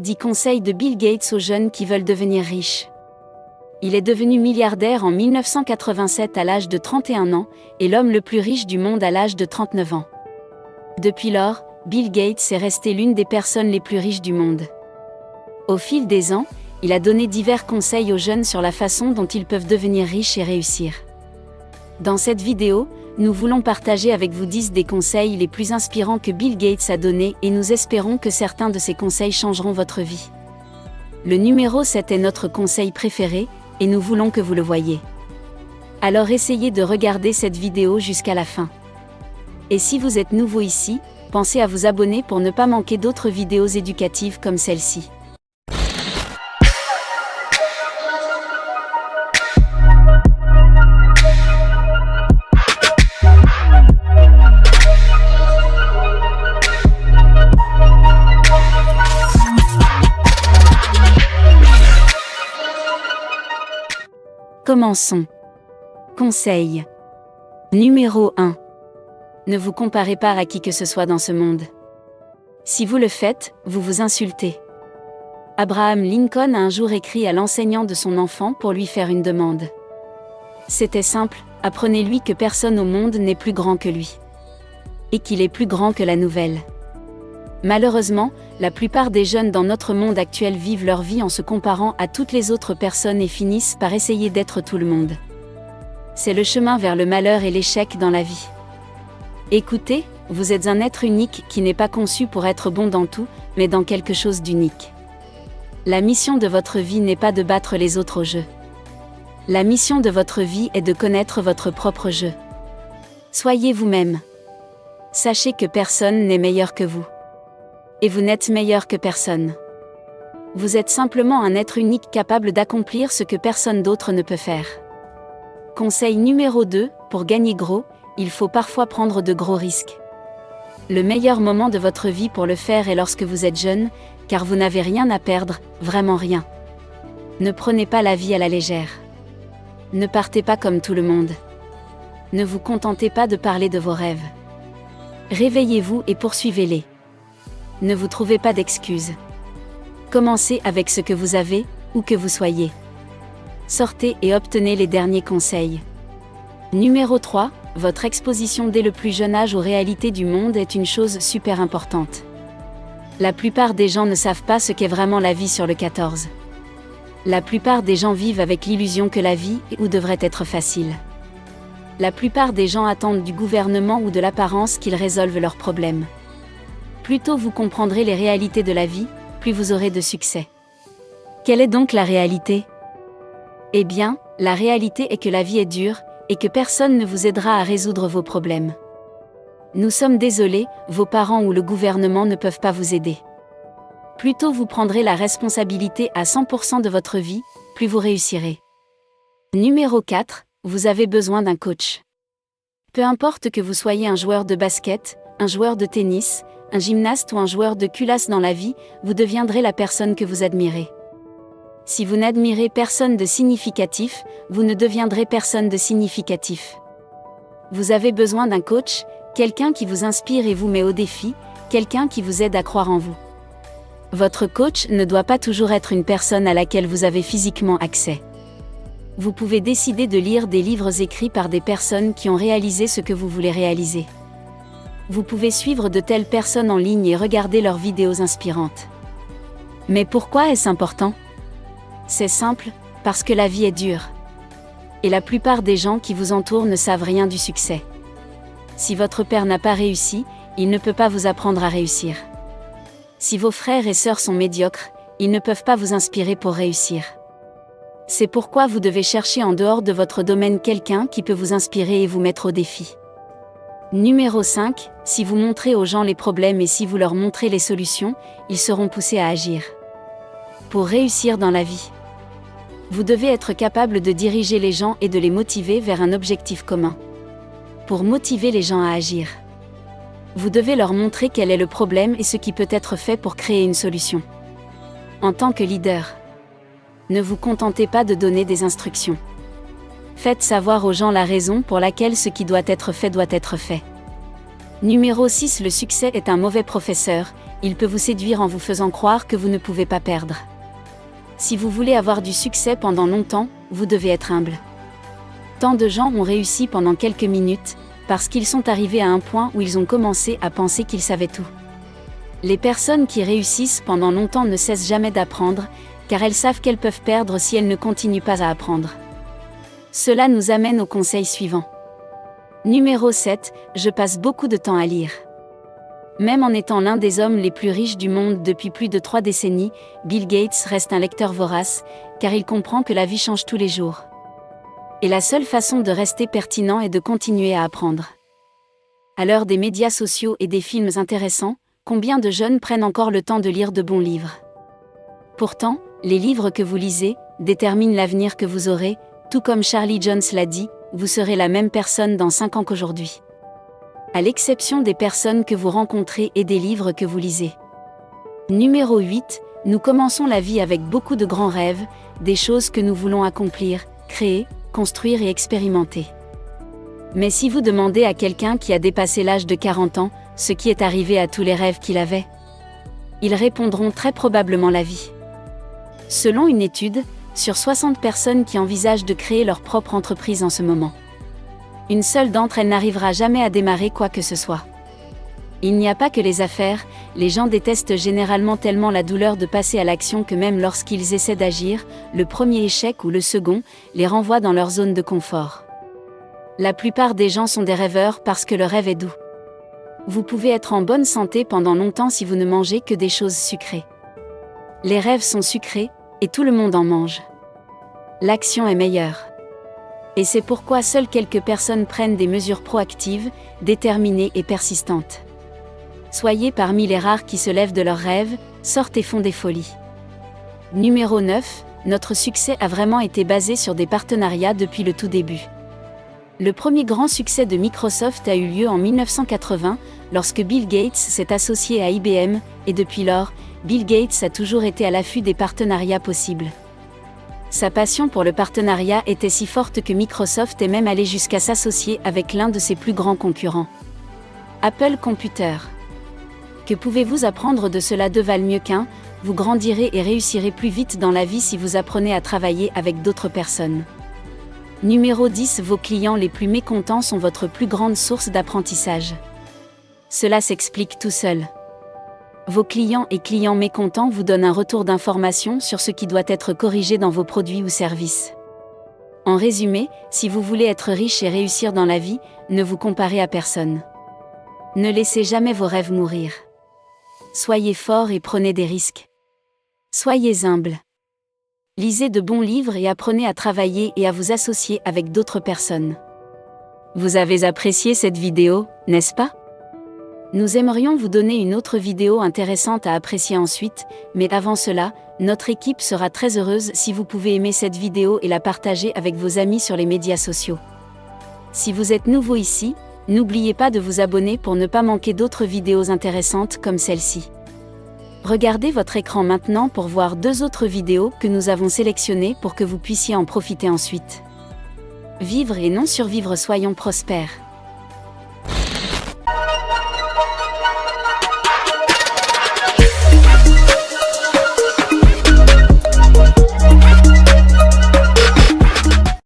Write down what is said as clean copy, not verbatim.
10 conseils de Bill Gates aux jeunes qui veulent devenir riches. Il est devenu milliardaire en 1987 à l'âge de 31 ans, et l'homme le plus riche du monde à l'âge de 39 ans. Depuis lors, Bill Gates est resté l'une des personnes les plus riches du monde. Au fil des ans, il a donné divers conseils aux jeunes sur la façon dont ils peuvent devenir riches et réussir. Dans cette vidéo, nous voulons partager avec vous 10 des conseils les plus inspirants que Bill Gates a donnés et nous espérons que certains de ces conseils changeront votre vie. Le numéro 7 est notre conseil préféré, et nous voulons que vous le voyiez. Alors essayez de regarder cette vidéo jusqu'à la fin. Et si vous êtes nouveau ici, pensez à vous abonner pour ne pas manquer d'autres vidéos éducatives comme celle-ci. Commençons. Conseil. Numéro 1. Ne vous comparez pas à qui que ce soit dans ce monde. Si vous le faites, vous vous insultez. Abraham Lincoln a un jour écrit à l'enseignant de son enfant pour lui faire une demande. C'était simple, apprenez-lui que personne au monde n'est plus grand que lui. Et qu'il est plus grand que la nouvelle. Malheureusement, la plupart des jeunes dans notre monde actuel vivent leur vie en se comparant à toutes les autres personnes et finissent par essayer d'être tout le monde. C'est le chemin vers le malheur et l'échec dans la vie. Écoutez, vous êtes un être unique qui n'est pas conçu pour être bon dans tout, mais dans quelque chose d'unique. La mission de votre vie n'est pas de battre les autres au jeu. La mission de votre vie est de connaître votre propre jeu. Soyez vous-même. Sachez que personne n'est meilleur que vous. Et vous n'êtes meilleur que personne. Vous êtes simplement un être unique capable d'accomplir ce que personne d'autre ne peut faire. Conseil numéro 2, pour gagner gros, il faut parfois prendre de gros risques. Le meilleur moment de votre vie pour le faire est lorsque vous êtes jeune, car vous n'avez rien à perdre, vraiment rien. Ne prenez pas la vie à la légère. Ne partez pas comme tout le monde. Ne vous contentez pas de parler de vos rêves. Réveillez-vous et poursuivez-les. Ne vous trouvez pas d'excuses. Commencez avec ce que vous avez, où que vous soyez. Sortez et obtenez les derniers conseils. Numéro 3, votre exposition dès le plus jeune âge aux réalités du monde est une chose super importante. La plupart des gens ne savent pas ce qu'est vraiment la vie sur le 14. La plupart des gens vivent avec l'illusion que la vie est ou devrait être facile. La plupart des gens attendent du gouvernement ou de l'apparence qu'ils résolvent leurs problèmes. Plus tôt vous comprendrez les réalités de la vie, plus vous aurez de succès. Quelle est donc la réalité ? Eh bien, la réalité est que la vie est dure, et que personne ne vous aidera à résoudre vos problèmes. Nous sommes désolés, vos parents ou le gouvernement ne peuvent pas vous aider. Plus tôt vous prendrez la responsabilité à 100% de votre vie, plus vous réussirez. Numéro 4, vous avez besoin d'un coach. Peu importe que vous soyez un joueur de basket, un joueur de tennis, un gymnaste ou un joueur de culasse dans la vie, vous deviendrez la personne que vous admirez. Si vous n'admirez personne de significatif, vous ne deviendrez personne de significatif. Vous avez besoin d'un coach, quelqu'un qui vous inspire et vous met au défi, quelqu'un qui vous aide à croire en vous. Votre coach ne doit pas toujours être une personne à laquelle vous avez physiquement accès. Vous pouvez décider de lire des livres écrits par des personnes qui ont réalisé ce que vous voulez réaliser. Vous pouvez suivre de telles personnes en ligne et regarder leurs vidéos inspirantes. Mais pourquoi est-ce important ? C'est simple, parce que la vie est dure. Et la plupart des gens qui vous entourent ne savent rien du succès. Si votre père n'a pas réussi, il ne peut pas vous apprendre à réussir. Si vos frères et sœurs sont médiocres, ils ne peuvent pas vous inspirer pour réussir. C'est pourquoi vous devez chercher en dehors de votre domaine quelqu'un qui peut vous inspirer et vous mettre au défi. Numéro 5, si vous montrez aux gens les problèmes et si vous leur montrez les solutions, ils seront poussés à agir. Pour réussir dans la vie, vous devez être capable de diriger les gens et de les motiver vers un objectif commun. Pour motiver les gens à agir, vous devez leur montrer quel est le problème et ce qui peut être fait pour créer une solution. En tant que leader, ne vous contentez pas de donner des instructions. Faites savoir aux gens la raison pour laquelle ce qui doit être fait doit être fait. Numéro 6. Le succès est un mauvais professeur, il peut vous séduire en vous faisant croire que vous ne pouvez pas perdre. Si vous voulez avoir du succès pendant longtemps, vous devez être humble. Tant de gens ont réussi pendant quelques minutes, parce qu'ils sont arrivés à un point où ils ont commencé à penser qu'ils savaient tout. Les personnes qui réussissent pendant longtemps ne cessent jamais d'apprendre, car elles savent qu'elles peuvent perdre si elles ne continuent pas à apprendre. Cela nous amène au conseil suivant. Numéro 7, je passe beaucoup de temps à lire. Même en étant l'un des hommes les plus riches du monde depuis plus de 3 décennies, Bill Gates reste un lecteur vorace, car il comprend que la vie change tous les jours. Et la seule façon de rester pertinent est de continuer à apprendre. À l'heure des médias sociaux et des films intéressants, combien de jeunes prennent encore le temps de lire de bons livres? Pourtant, les livres que vous lisez déterminent l'avenir que vous aurez, tout comme Charlie Jones l'a dit, vous serez la même personne dans 5 ans qu'aujourd'hui. À l'exception des personnes que vous rencontrez et des livres que vous lisez. Numéro 8, nous commençons la vie avec beaucoup de grands rêves, des choses que nous voulons accomplir, créer, construire et expérimenter. Mais si vous demandez à quelqu'un qui a dépassé l'âge de 40 ans, ce qui est arrivé à tous les rêves qu'il avait, ils répondront très probablement la vie. Selon une étude, sur 60 personnes qui envisagent de créer leur propre entreprise en ce moment, une seule d'entre elles n'arrivera jamais à démarrer quoi que ce soit. Il n'y a pas que les affaires, les gens détestent généralement tellement la douleur de passer à l'action que même lorsqu'ils essaient d'agir, le premier échec ou le second les renvoie dans leur zone de confort. La plupart des gens sont des rêveurs parce que le rêve est doux. Vous pouvez être en bonne santé pendant longtemps si vous ne mangez que des choses sucrées. Les rêves sont sucrés, et tout le monde en mange. L'action est meilleure. Et c'est pourquoi seules quelques personnes prennent des mesures proactives, déterminées et persistantes. Soyez parmi les rares qui se lèvent de leurs rêves, sortent et font des folies. Numéro 9, notre succès a vraiment été basé sur des partenariats depuis le tout début. Le premier grand succès de Microsoft a eu lieu en 1980, lorsque Bill Gates s'est associé à IBM, et depuis lors, Bill Gates a toujours été à l'affût des partenariats possibles. Sa passion pour le partenariat était si forte que Microsoft est même allé jusqu'à s'associer avec l'un de ses plus grands concurrents. Apple Computer. Que pouvez-vous apprendre de cela? Deux valent mieux qu'un, vous grandirez et réussirez plus vite dans la vie si vous apprenez à travailler avec d'autres personnes. Numéro 10, vos clients les plus mécontents sont votre plus grande source d'apprentissage. Cela s'explique tout seul. Vos clients et clients mécontents vous donnent un retour d'information sur ce qui doit être corrigé dans vos produits ou services. En résumé, si vous voulez être riche et réussir dans la vie, ne vous comparez à personne. Ne laissez jamais vos rêves mourir. Soyez fort et prenez des risques. Soyez humble. Lisez de bons livres et apprenez à travailler et à vous associer avec d'autres personnes. Vous avez apprécié cette vidéo, n'est-ce pas? Nous aimerions vous donner une autre vidéo intéressante à apprécier ensuite, mais avant cela, notre équipe sera très heureuse si vous pouvez aimer cette vidéo et la partager avec vos amis sur les médias sociaux. Si vous êtes nouveau ici, n'oubliez pas de vous abonner pour ne pas manquer d'autres vidéos intéressantes comme celle-ci. Regardez votre écran maintenant pour voir 2 autres vidéos que nous avons sélectionnées pour que vous puissiez en profiter ensuite. Vivre et non survivre, soyons prospères.